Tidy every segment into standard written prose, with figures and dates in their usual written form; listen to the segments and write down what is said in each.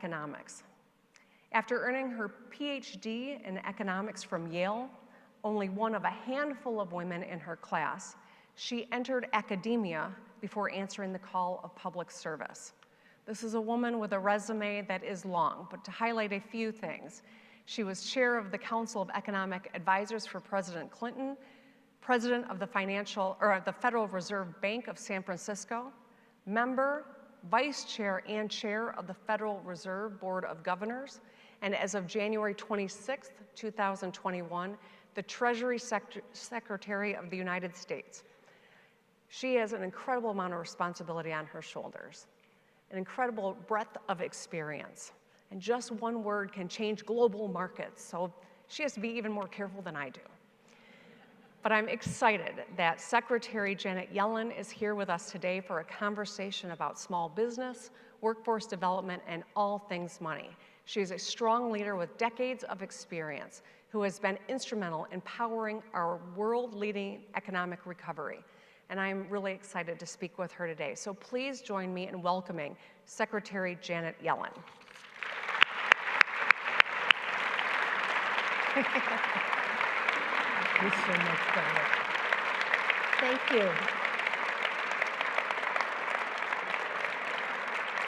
economics. After earning her PhD in economics from Yale, only one of a handful of women in her class, she entered academia before answering the call of public service. This is a woman with a resume that is long, but to highlight a few things, she was chair of the Council of Economic Advisors for President Clinton, president of the Federal Reserve Bank of San Francisco, member, vice chair, and chair of the Federal Reserve Board of Governors, and as of January 26, 2021, the Treasury Secretary of the United States. She has an incredible amount of responsibility on her shoulders, an incredible breadth of experience, and just one word can change global markets, so she has to be even more careful than I do. But I'm excited that Secretary Janet Yellen is here with us today for a conversation about small business, workforce development, and all things money. She is a strong leader with decades of experience who has been instrumental in powering our world-leading economic recovery. And I'm really excited to speak with her today. So please join me in welcoming Secretary Janet Yellen. Thank you so much, Donna. Thank you.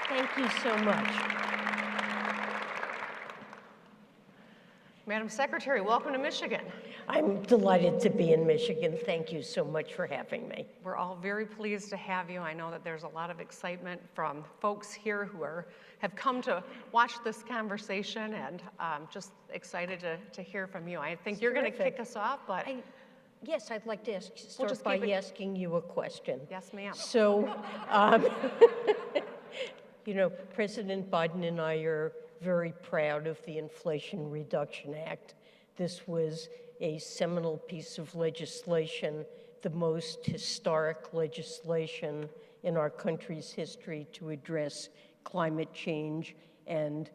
Thank you so much. Madam Secretary, welcome to Michigan. I'm delighted to be in Michigan. Thank you so much for having me. We're all very pleased to have you. I know that there's a lot of excitement from folks here who have come to watch this conversation, and just excited to hear from you. I think you're going to kick us off, but yes, I'd like to start by asking you a question. Yes, ma'am. So, you know, President Biden and I are very proud of the Inflation Reduction Act. This was a seminal piece of legislation, the most historic legislation in our country's history to address climate change and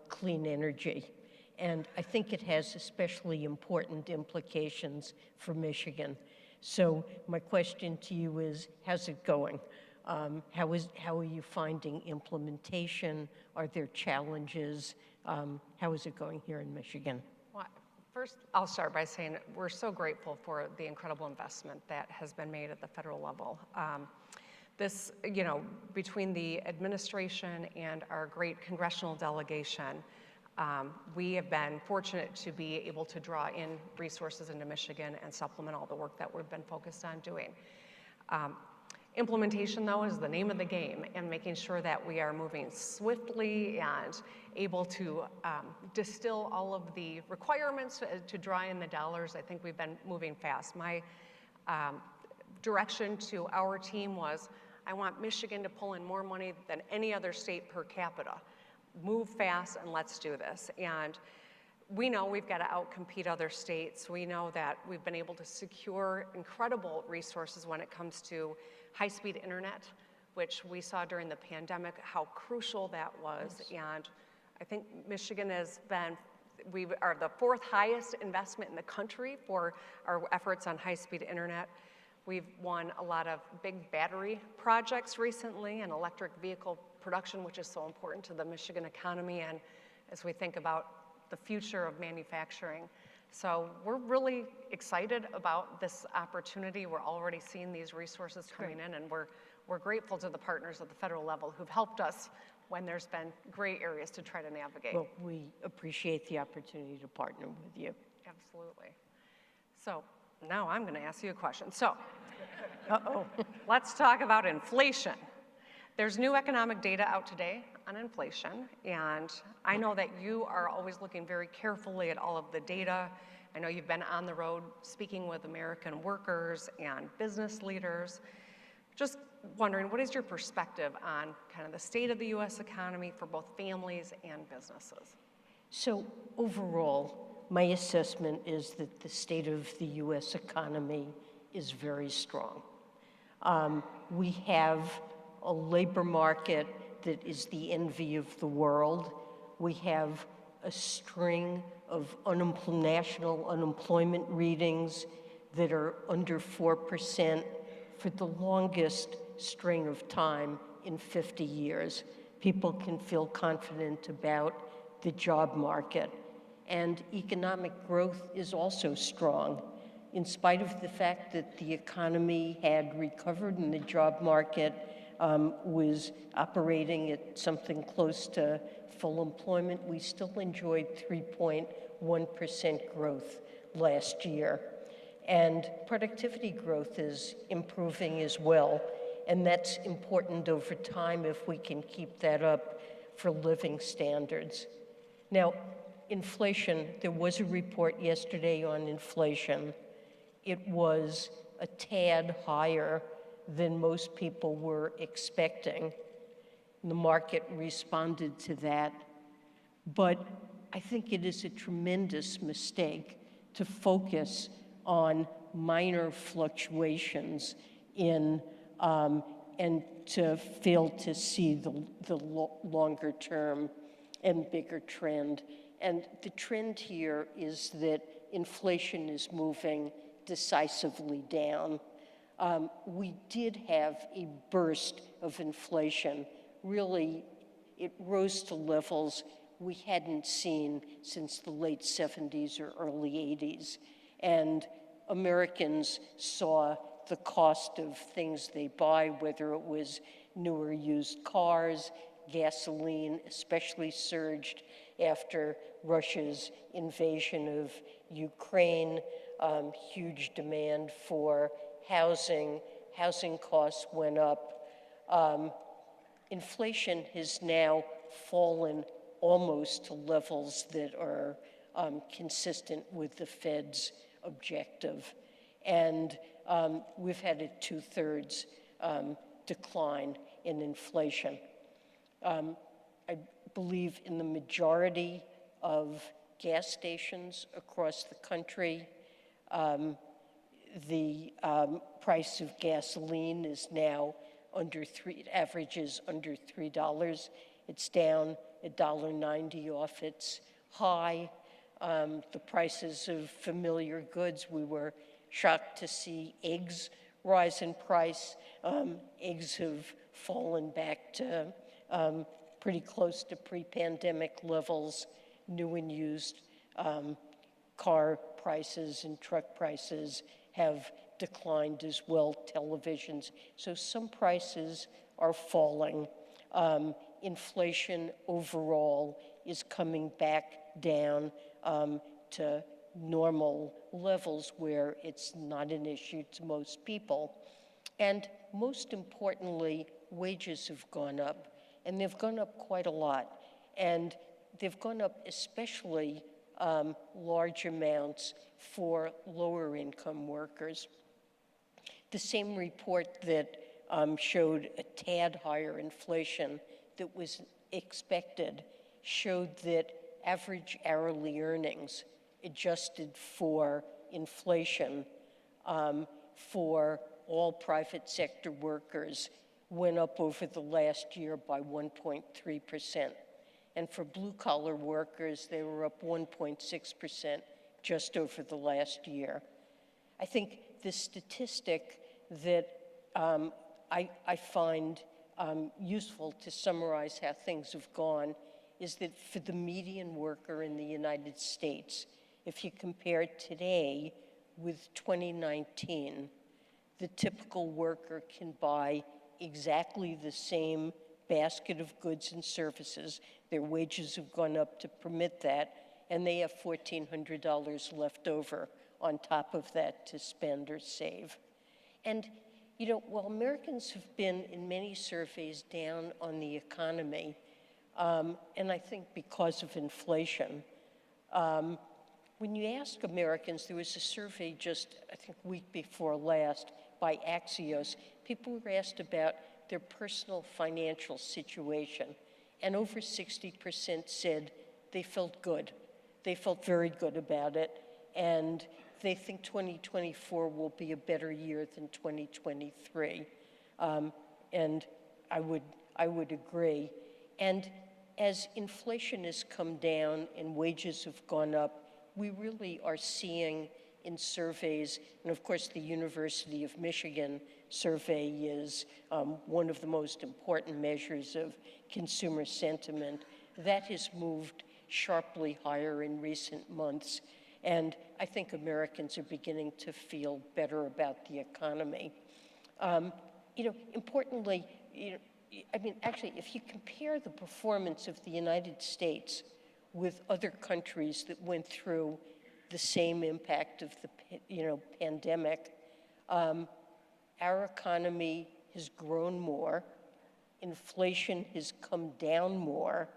clean energy. And I think it has especially important implications for Michigan. So my question to you is, how's it going? How are you finding implementation? Are there challenges? How is it going here in Michigan? Well, first, I'll start by saying we're so grateful for the incredible investment that has been made at the federal level. This, you know, between the administration and our great congressional delegation, we have been fortunate to be able to draw in resources into Michigan and supplement all the work that we've been focused on doing. Implementation, though, is the name of the game, and making sure that we are moving swiftly and able to distill all of the requirements to draw in the dollars. I think we've been moving fast. My direction to our team was, I want Michigan to pull in more money than any other state per capita. Move fast and let's do this. And we know we've got to outcompete other states. We know that we've been able to secure incredible resources when it comes to high-speed internet, which we saw during the pandemic, how crucial that was. Yes. And I think Michigan has been, we are the 4th highest investment in the country for our efforts on high-speed internet. We've won a lot of big battery projects recently and electric vehicle production, which is so important to the Michigan economy and as we think about the future of manufacturing. So we're really excited about this opportunity. We're already seeing these resources coming in, and we're grateful to the partners at the federal level who've helped us when there's been gray areas to try to navigate. Well, we appreciate the opportunity to partner with you. Absolutely. So now I'm going to ask you a question. So, let's talk about inflation. There's new economic data out today on inflation, and I know that you are always looking very carefully at all of the data. I know you've been on the road speaking with American workers and business leaders. Just wondering, what is your perspective on kind of the state of the U.S. economy for both families and businesses? So overall, my assessment is that the state of the U.S. economy is very strong. We have a labor market that is the envy of the world. We have a string of national unemployment readings that are under 4% for the longest string of time in 50 years. people can feel confident about the job market. And economic growth is also strong. In spite of the fact that the economy had recovered and the job market was operating at something close to full employment, we still enjoyed 3.1% growth last year. And productivity growth is improving as well. And that's important over time if we can keep that up for living standards. Now, inflation, there was a report yesterday on inflation. It was a tad higher than most people were expecting. The market responded to that. But I think it is a tremendous mistake to focus on minor fluctuations in and to fail to see the longer term and bigger trend. And the trend here is that inflation is moving decisively down. We did have a burst of inflation. Really, it rose to levels we hadn't seen since the late 70s or early 80s. And Americans saw the cost of things they buy, whether it was newer used cars, gasoline, especially surged after Russia's invasion of Ukraine, huge demand for housing costs went up. Inflation has now fallen almost to levels that are consistent with the Fed's objective. And we've had a 2/3 decline in inflation. I believe in the majority of gas stations across the country, the price of gasoline is now averages under $3. It's down $1.90 off its high. The prices of familiar goods, we were shocked to see eggs rise in price. Eggs have fallen back to pretty close to pre-pandemic levels. New and used car prices and truck prices have declined as well, televisions. So some prices are falling. Inflation overall is coming back down to normal levels where it's not an issue to most people. And most importantly, wages have gone up, and they've gone up quite a lot. And they've gone up especially large amounts for lower income workers. The same report that showed a tad higher inflation that was expected showed that average hourly earnings adjusted for inflation for all private sector workers went up over the last year by 1.3%. And for blue-collar workers, they were up 1.6% just over the last year. I think the statistic that I find useful to summarize how things have gone is that for the median worker in the United States, if you compare today with 2019, the typical worker can buy exactly the same basket of goods and services. Their wages have gone up to permit that, and they have $1,400 left over on top of that to spend or save. And, you know, while Americans have been, in many surveys, down on the economy, and I think because of inflation, when you ask Americans, there was a survey just, I think, week before last by Axios. People were asked about their personal financial situation, and over 60% said they felt good. They felt very good about it, and they think 2024 will be a better year than 2023. And I would agree. And as inflation has come down and wages have gone up, we really are seeing in surveys. And of course, the University of Michigan survey is one of the most important measures of consumer sentiment. That has moved sharply higher in recent months. And I think Americans are beginning to feel better about the economy. Importantly, actually, if you compare the performance of the United States with other countries that went through the same impact of the, pandemic, our economy has grown more, inflation has come down more,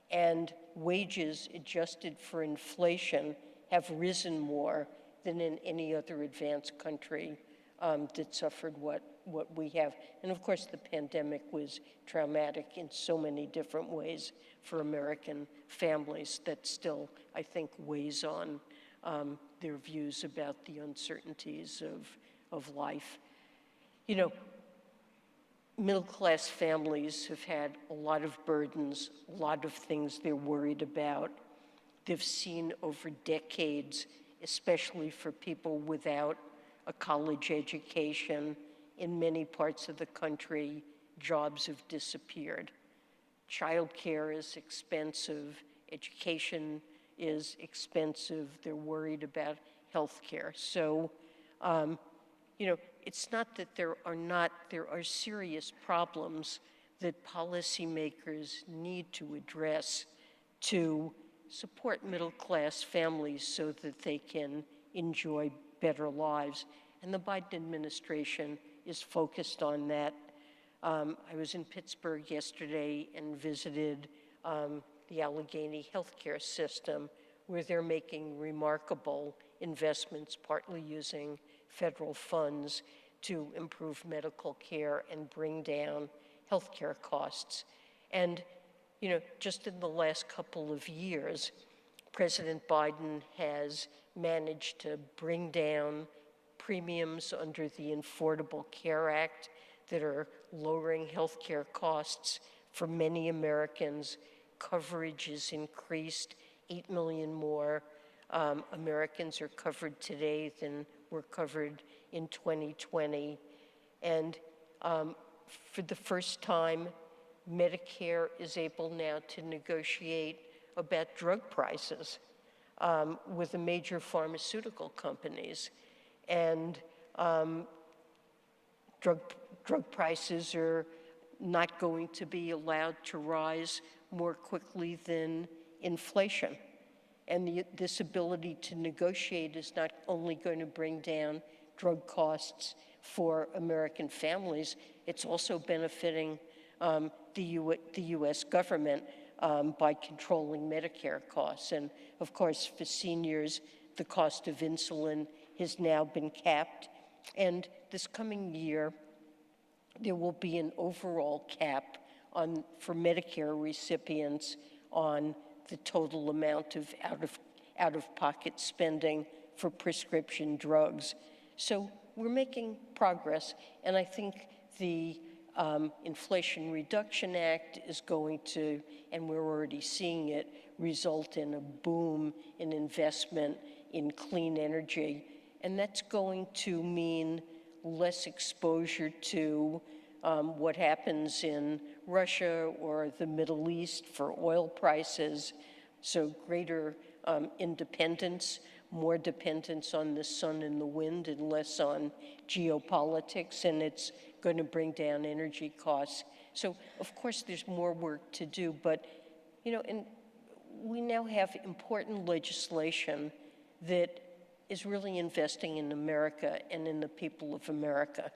and wages adjusted for inflation have risen more than in any other advanced country that suffered what we have. And of course, the pandemic was traumatic in so many different ways for American families that still, I think, weighs on their views about the uncertainties of life. Middle-class families have had a lot of burdens, a lot of things they're worried about. They've seen over decades, especially for people without a college education, in many parts of the country, jobs have disappeared. Childcare is expensive, education is expensive, they're worried about healthcare. So, it's not that there are serious problems that policymakers need to address to support middle-class families so that they can enjoy better lives. And the Biden administration is focused on that. I was in Pittsburgh yesterday and visited the Allegheny healthcare system, where they're making remarkable investments, partly using federal funds to improve medical care and bring down healthcare costs. And, just in the last couple of years, President Biden has managed to bring down premiums under the Affordable Care Act that are lowering healthcare costs for many Americans. Coverage is increased. 8 million more Americans are covered today than were covered in 2020. And for the first time, Medicare is able now to negotiate about drug prices with the major pharmaceutical companies. And drug prices are not going to be allowed to rise more quickly than inflation. And this ability to negotiate is not only going to bring down drug costs for American families, it's also benefiting the U.S. government by controlling Medicare costs. And of course, for seniors, the cost of insulin has now been capped. And this coming year, there will be an overall cap for Medicare recipients on the total amount of out-of-pocket spending for prescription drugs. So we're making progress, and I think the Inflation Reduction Act is going to, and we're already seeing it, result in a boom in investment in clean energy. And that's going to mean less exposure to what happens in Russia or the Middle East for oil prices, so greater independence, more dependence on the sun and the wind and less on geopolitics, and it's going to bring down energy costs. So, of course, there's more work to do, but, and we now have important legislation that is really investing in America and in the people of America,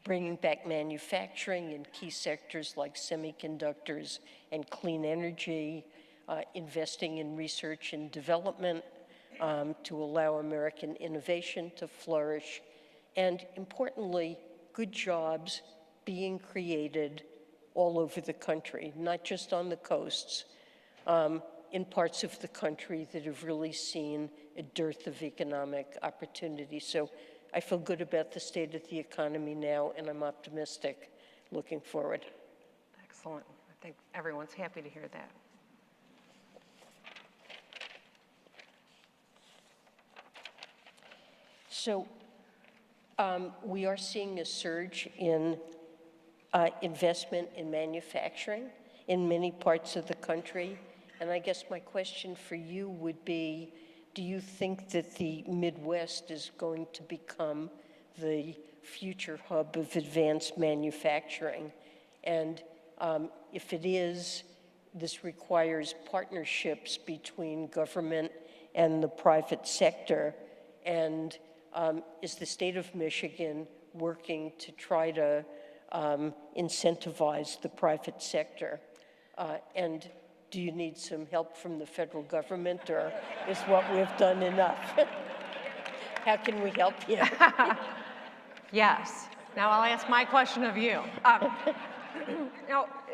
bringing back manufacturing in key sectors like semiconductors and clean energy, investing in research and development to allow American innovation to flourish, and importantly, good jobs being created all over the country, not just on the coasts, in parts of the country that have really seen a dearth of economic opportunity. So I feel good about the state of the economy now, and I'm optimistic looking forward. Excellent. I think everyone's happy to hear that. So we are seeing a surge in investment in manufacturing in many parts of the country. And I guess my question for you would be, do you think that the Midwest is going to become the future hub of advanced manufacturing? And if it is, this requires partnerships between government and the private sector. And is the state of Michigan working to try to incentivize the private sector? And do you need some help from the federal government, or is what we've done enough? How can we help you? Yes. Now I'll ask my question of you.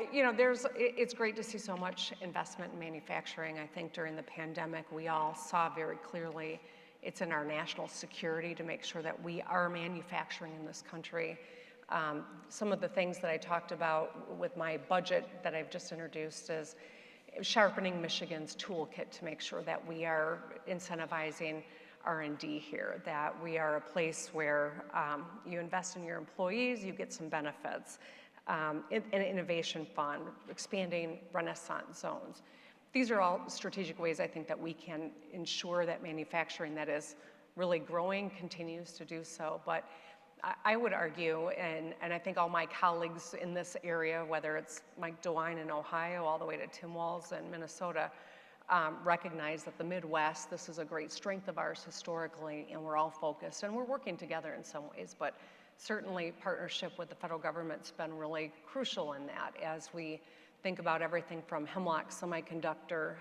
It's great to see so much investment in manufacturing. I think during the pandemic, we all saw very clearly it's in our national security to make sure that we are manufacturing in this country. Some of the things that I talked about with my budget that I've just introduced is sharpening Michigan's toolkit to make sure that we are incentivizing R&D here, that we are a place where you invest in your employees, you get some benefits. An innovation fund, expanding Renaissance zones. These are all strategic ways I think that we can ensure that manufacturing that is really growing continues to do so. But I would argue, and I think all my colleagues in this area, whether it's Mike DeWine in Ohio all the way to Tim Walz in Minnesota, recognize that the Midwest, this is a great strength of ours historically, and we're all focused, and we're working together in some ways, but certainly partnership with the federal government's been really crucial in that as we think about everything from Hemlock Semiconductor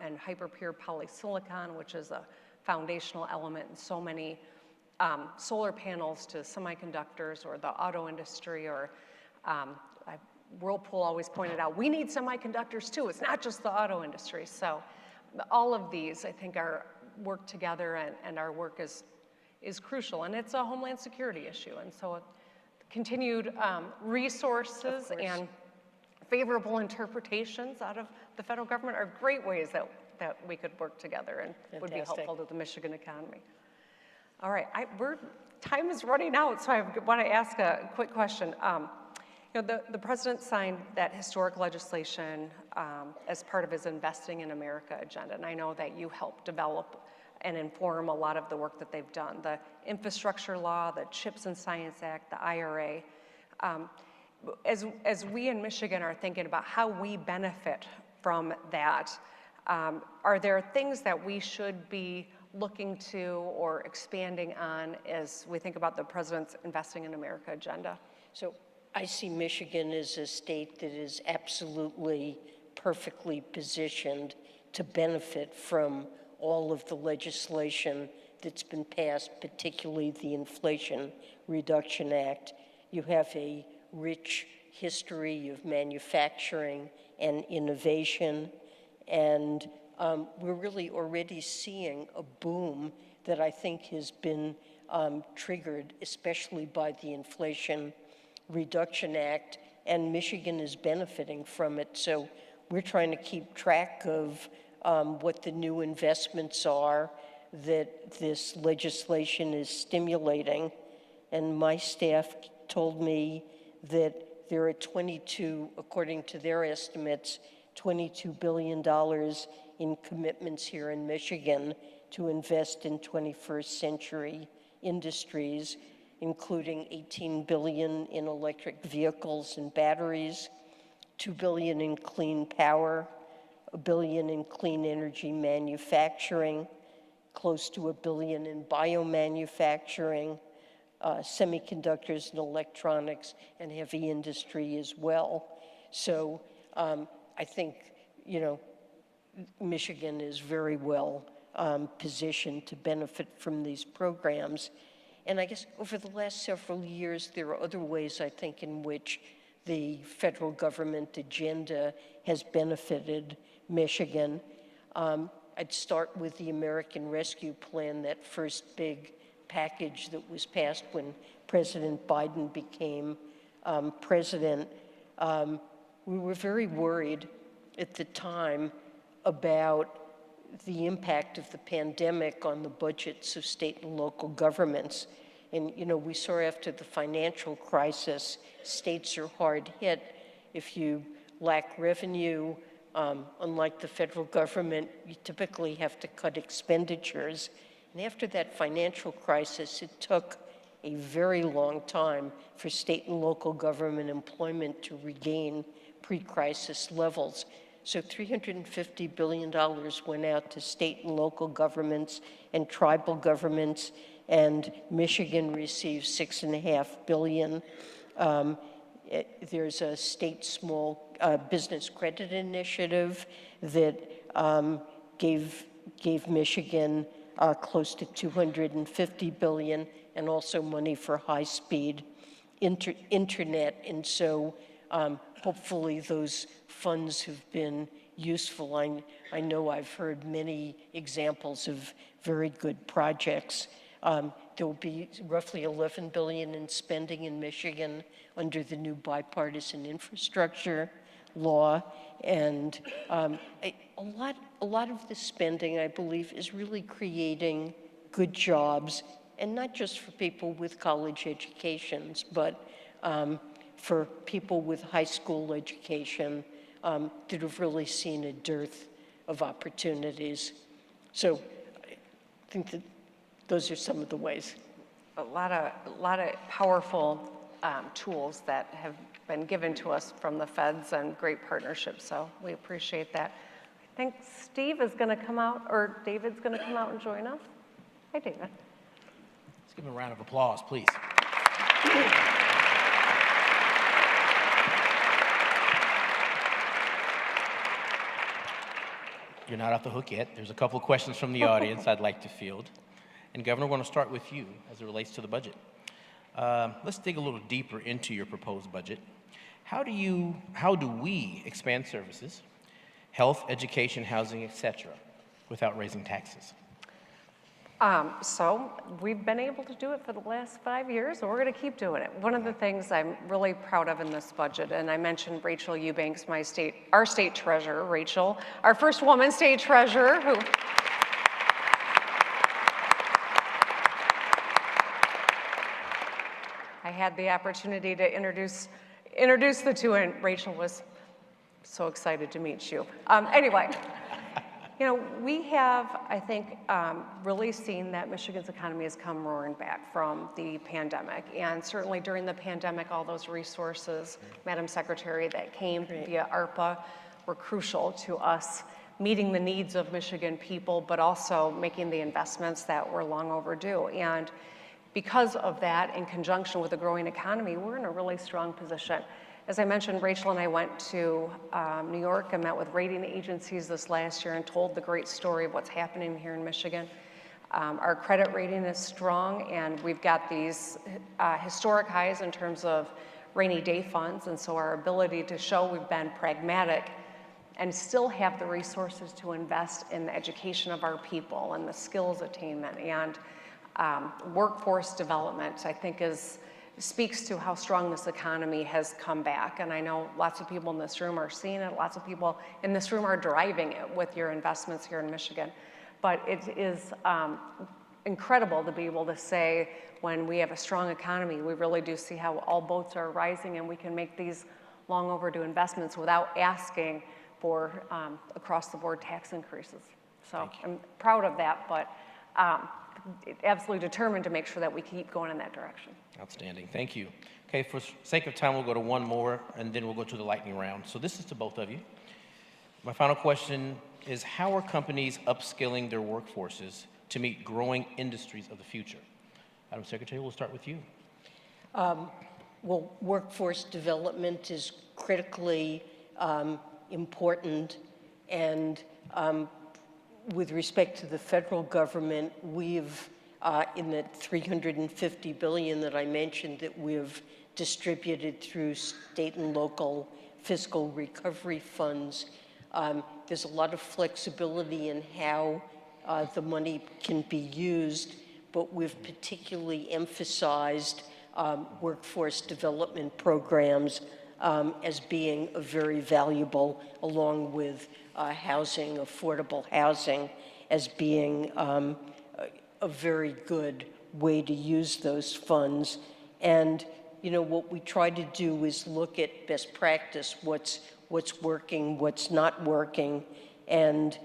and hyperpure polysilicon, which is a foundational element in so many solar panels, to semiconductors or the auto industry, or Whirlpool always pointed out, we need semiconductors too. It's not just the auto industry. So all of these, I think, are work together, and our work is crucial. And it's a homeland security issue. And so continued resources and favorable interpretations out of the federal government are great ways that we could work together and would be helpful to the Michigan economy. All right, time is running out, so I want to ask a quick question. The president signed that historic legislation as part of his Investing in America agenda, and I know that you helped develop and inform a lot of the work that they've done. The infrastructure law, the CHIPS and Science Act, the IRA. As we in Michigan are thinking about how we benefit from that, are there things that we should be looking to or expanding on as we think about the president's Investing in America agenda? So I see Michigan as a state that is absolutely perfectly positioned to benefit from all of the legislation that's been passed, particularly the Inflation Reduction Act. You have a rich history of manufacturing and innovation, and we're really already seeing a boom that I think has been triggered, especially by the Inflation Reduction Act, and Michigan is benefiting from it. So we're trying to keep track of what the new investments are that this legislation is stimulating. And my staff told me that there are according to their estimates, $22 billion in commitments here in Michigan to invest in 21st century industries, including $18 billion in electric vehicles and batteries, $2 billion in clean power, $1 billion in clean energy manufacturing, close to $1 billion in biomanufacturing, semiconductors and electronics, and heavy industry as well. So I think, Michigan is very well positioned to benefit from these programs. And I guess over the last several years, there are other ways, I think, in which the federal government agenda has benefited Michigan. I'd start with the American Rescue Plan, that first big package that was passed when President Biden became president. We were very worried at the time about the impact of the pandemic on the budgets of state and local governments. And, you know, we saw after the financial crisis, states are hard hit. If you lack revenue, unlike the federal government, you typically have to cut expenditures. And after that financial crisis, it took a very long time for state and local government employment to regain pre-crisis levels. So $350 billion went out to state and local governments and tribal governments, and Michigan received $6.5 billion. There's a state small business credit initiative that gave Michigan close to $250 billion, and also money for high-speed internet. And so hopefully those funds have been useful. I know I've heard many examples of very good projects. There will be roughly $11 billion in spending in Michigan under the new bipartisan infrastructure law. And a lot of the spending, I believe, is really creating good jobs, and not just for people with college educations, but for people with high school education that have really seen a dearth of opportunities. So I think that those are some of the ways. A lot of powerful tools that have been given to us from the feds and great partnerships, so we appreciate that. I think Steve is going to come out, or David's going to come out and join us. Hi, David. Let's give him a round of applause, please. You're not off the hook yet. There's a couple of questions from the audience I'd like to field. And Governor, we're going to start with you as it relates to the budget. Let's dig a little deeper into your proposed budget. How do we expand services, health, education, housing, et cetera, without raising taxes? So we've been able to do it for the last 5 years, and we're going to keep doing it. One of the things I'm really proud of in this budget, and I mentioned Rachel Eubanks, our state treasurer, Rachel, our first woman state treasurer, who I had the opportunity to introduce the two, and Rachel was so excited to meet you. Anyway. You know, we have, I think, really seen that Michigan's economy has come roaring back from the pandemic. And certainly during the pandemic, all those resources, Madam Secretary, that came via ARPA were crucial to us meeting the needs of Michigan people, but also making the investments that were long overdue. And because of that, in conjunction with a growing economy, we're in a really strong position. As I mentioned, Rachel and I went to New York and met with rating agencies this last year and told the great story of what's happening here in Michigan. Our credit rating is strong, and we've got these historic highs in terms of rainy day funds, and so our ability to show we've been pragmatic and still have the resources to invest in the education of our people and the skills attainment and workforce development, I think speaks to how strong this economy has come back. And I know lots of people in this room are seeing it. Lots of people in this room are driving it with your investments here in Michigan. But it is incredible to be able to say when we have a strong economy, we really do see how all boats are rising and we can make these long overdue investments without asking for across-the-board tax increases. So I'm proud of that, but absolutely determined to make sure that we keep going in that direction. Outstanding, thank you. Okay, for sake of time, we'll go to one more, and then we'll go to the lightning round. So this is to both of you. My final question is, how are companies upskilling their workforces to meet growing industries of the future? Madam Secretary, we'll start with you. Well, workforce development is critically important, and with respect to the federal government, we've, in the $350 billion that I mentioned that we've distributed through state and local fiscal recovery funds, there's a lot of flexibility in how the money can be used, but we've particularly emphasized workforce development programs as being a very valuable, along with housing, affordable housing, as being a very good way to use those funds. And what we try to do is look at best practice, what's working, what's not working, and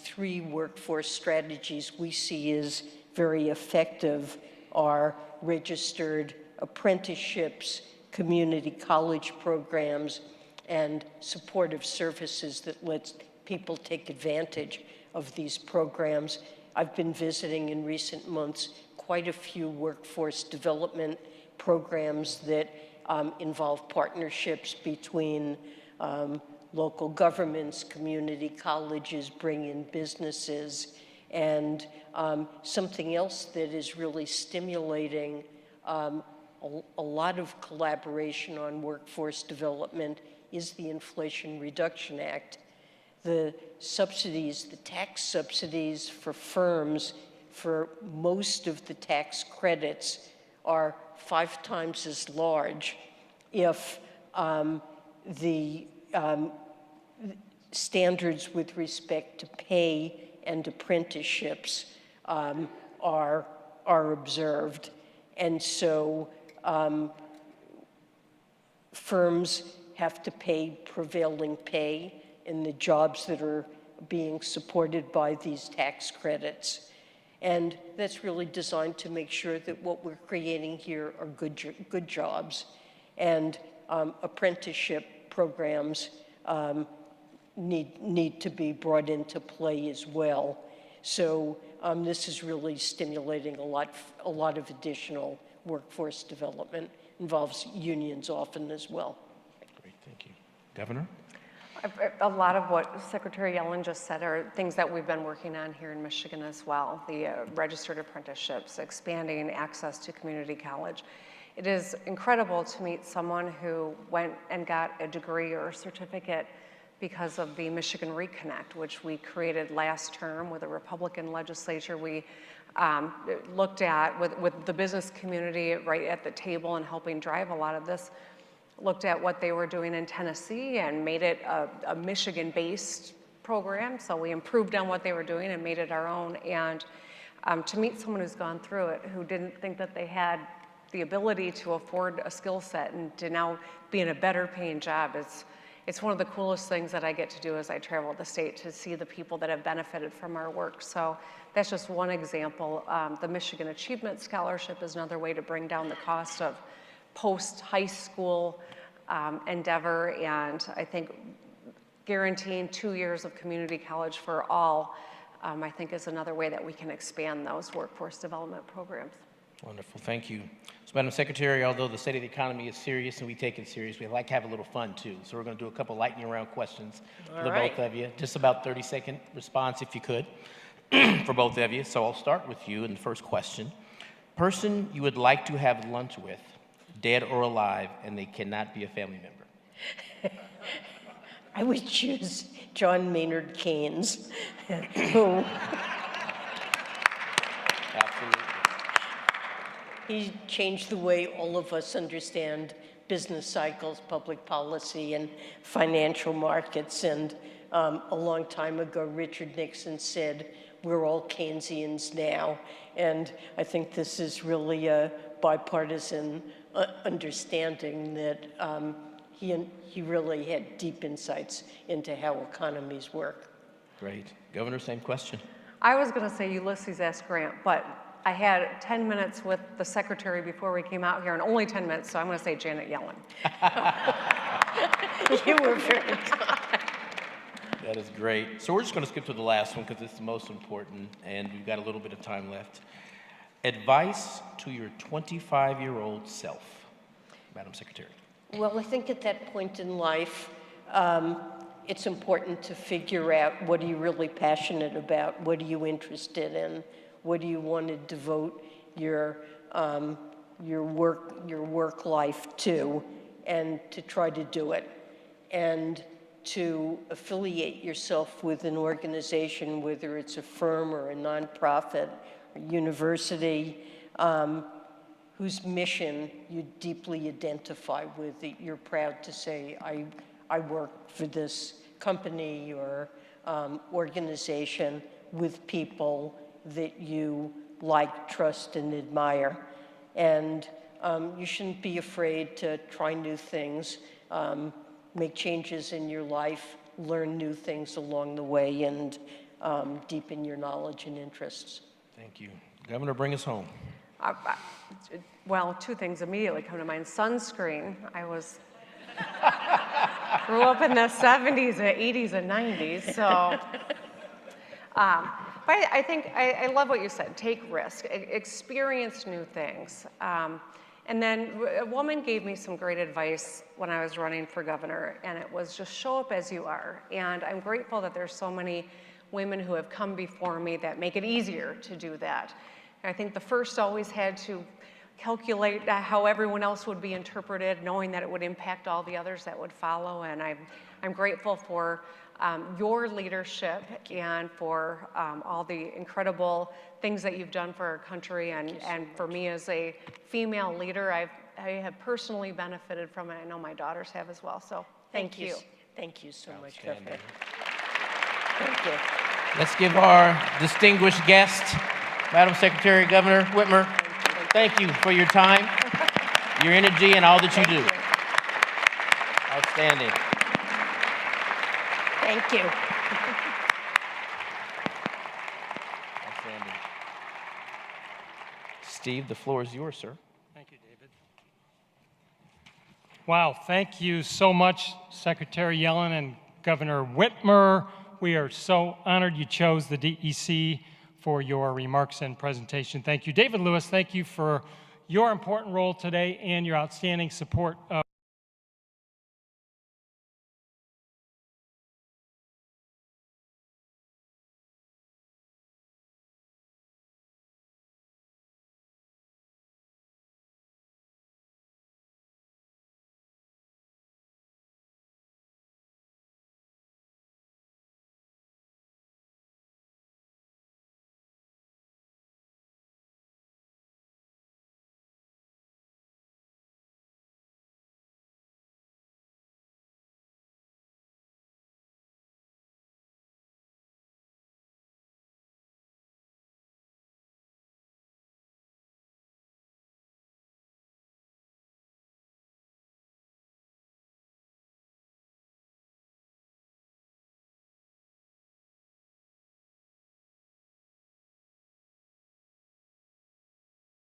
3 workforce strategies we see as very effective are registered apprenticeships, community college programs, and supportive services that lets people take advantage of these programs. I've been visiting in recent months quite a few workforce development programs that involve partnerships between local governments, community colleges, bring in businesses, and something else that is really stimulating a lot of collaboration on workforce development is the Inflation Reduction Act. The subsidies, the tax subsidies for firms for most of the tax credits are 5 times as large if the standards with respect to pay and apprenticeships are observed. And so firms have to pay prevailing pay in the jobs that are being supported by these tax credits. And that's really designed to make sure that what we're creating here are good jobs. And apprenticeship programs need to be brought into play as well. So this is really stimulating a lot of additional workforce development. Involves unions often as well. Great, thank you. Governor? A lot of what Secretary Yellen just said are things that we've been working on here in Michigan as well. The registered apprenticeships, expanding access to community college. It is incredible to meet someone who went and got a degree or a certificate because of the Michigan Reconnect, which we created last term with a Republican legislature. We looked at, with the business community right at the table and helping drive a lot of this, looked at what they were doing in Tennessee and made it a Michigan-based program. So we improved on what they were doing and made it our own. And to meet someone who's gone through it, who didn't think that they had the ability to afford a skill set and to now be in a better paying job, it's one of the coolest things that I get to do as I travel the state, to see the people that have benefited from our work. So that's just one example. The Michigan Achievement Scholarship is another way to bring down the cost of post-high school endeavor, and I think guaranteeing 2 years of community college for all, I think is another way that we can expand those workforce development programs. Wonderful, thank you. So, Madam Secretary, although the state of the economy is serious and we take it serious, we like to have a little fun too. So we're going to do a couple lightning round questions for the both of you. Just about 30-second response if you could for both of you. So I'll start with you in the first question. Person you would like to have lunch with, dead or alive, and they cannot be a family member. I would choose John Maynard Keynes, who Absolutely. he changed the way all of us understand business cycles, public policy, and financial markets. And a long time ago, Richard Nixon said, "We're all Keynesians now." And I think this is really a bipartisan understanding that he really had deep insights into how economies work. Great. Governor, same question. I was going to say Ulysses S. Grant, but I had 10 minutes with the secretary before we came out here, and only 10 minutes, so I'm going to say Janet Yellen. You were very kind. That is great. So we're just going to skip to the last one because it's the most important, and we've got a little bit of time left. Advice to your 25-year-old self, Madam Secretary. Well, I think at that point in life, it's important to figure out what are you really passionate about, what are you interested in, what do you want to devote your work life to, and to try to do it, and to affiliate yourself with an organization, whether it's a firm or a nonprofit or university, whose mission you deeply identify with, that you're proud to say, I work for this company or organization with people that you like, trust, and admire. And you shouldn't be afraid to try new things, make changes in your life, learn new things along the way, and deepen your knowledge and interests. Thank you. Governor, bring us home. Well, two things immediately come to mind. Sunscreen. Grew up in the 70s and 80s and 90s, so. But I think, I love what you said, take risk, experience new things. And then a woman gave me some great advice when I was running for governor, and it was just show up as you are. And I'm grateful that there's so many women who have come before me that make it easier to do that. And I think the first always had to calculate how everyone else would be interpreted, knowing that it would impact all the others that would follow. And I'm grateful for your leadership and for all the incredible things that you've done for our country. And for me as a female leader, I have personally benefited from it. I know my daughters have as well. So thank you. Thank you so much, Outstanding. Governor. Thank you. Let's give our distinguished guest, Madam Secretary, Governor Whitmer, thank you for your time, your energy, and all that you do. Outstanding. Thank you. Outstanding. Steve, the floor is yours, sir. Thank you, David. Wow, thank you so much, Secretary Yellen and Governor Whitmer. We are so honored you chose the DEC for your remarks and presentation. Thank you. David Lewis, thank you for your important role today and your outstanding support